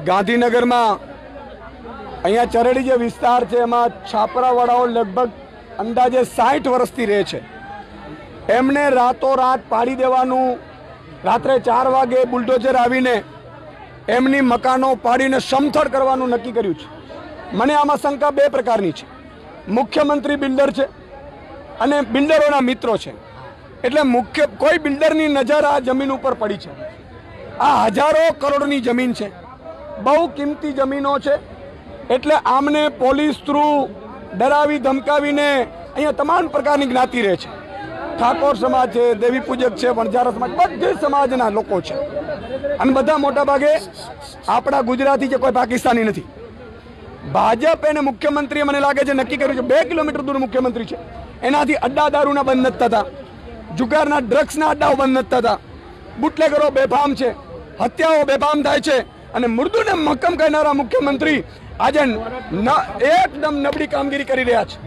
ગાંધીનગરમાં અહીંયા ચરડી જે વિસ્તાર છે એમાં છાપરાવાળાઓ લગભગ અંદાજે 60 વર્ષથી રહે છે. એમને રાતોરાત પાડી દેવાનું, રાત્રે 4 વાગે બુલડોઝર આવીને એમની મકાનો પાડીને સમથળ કરવાનું નક્કી કર્યું છે. મને આમાં શંકા બે પ્રકારની છે. મુખ્યમંત્રી બિલ્ડર છે અને બિલ્ડરોના મિત્રો છે. એટલે કોઈ બિલ્ડરની નજર આ જમીન ઉપર પડી છે. આ હજારો કરોડની જમીન છે, બહુ કિંમતી જમીનો છે. એટલે આમને પોલીસ થ્રુ ડરાવી ધમકાવીને અહીંયા તમામ પ્રકારની જ્ઞાતિ રહે છે. ઠાકોર સમાજ છે, દેવી પૂજક છે, વણઝારા સમાજ, બધી સમાજના લોકો છે અને બધા મોટા ભાગે આપણા ગુજરાતી છે, કોઈ પાકિસ્તાની નથી. ભાજપ એને મુખ્યમંત્રીએ મને લાગે છે નક્કી કર્યું છે 2 કિલોમીટર દૂર મુખ્યમંત્રી છે, એનાથી અડ્ડા દારૂના બંધ નથી થતા, જુગારના ડ્રગ્સના અડ્ડાઓ બંધ નથી થતા, બુટલેગરો બેફામ છે, હત્યાઓ બેફામ થાય છે અને મૃદુને મક્કમ કરનારા મુખ્યમંત્રી આજે એકદમ નબળી કામગીરી કરી રહ્યા છે.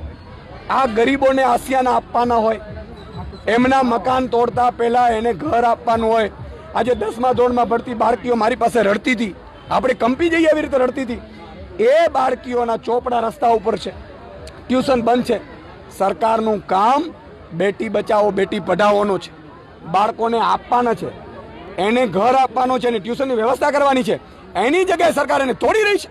આ ગરીબોને આસિયાના આપવાના હોય, એમના મકાન તોડતા પહેલા એને ઘર આપવાનું હોય. આજે 10મા ધોરણમાં ભણતી બાળકીઓ મારી પાસે રડતી હતી, આપણે કંપી જઈએ એવી રીતે રડતી હતી. એ બાળકીઓના ચોપડા રસ્તા ઉપર છે, ટ્યુશન બંધ છે. સરકારનું કામ બેટી બચાવો બેટી પઢાવોનો છે, બાળકોને આપવાના છે, એને ઘર આપવાનો છે અને ટ્યુશનની વ્યવસ્થા કરવાની છે. એની જગ્યાએ સરકાર એને તોડી રહી છે.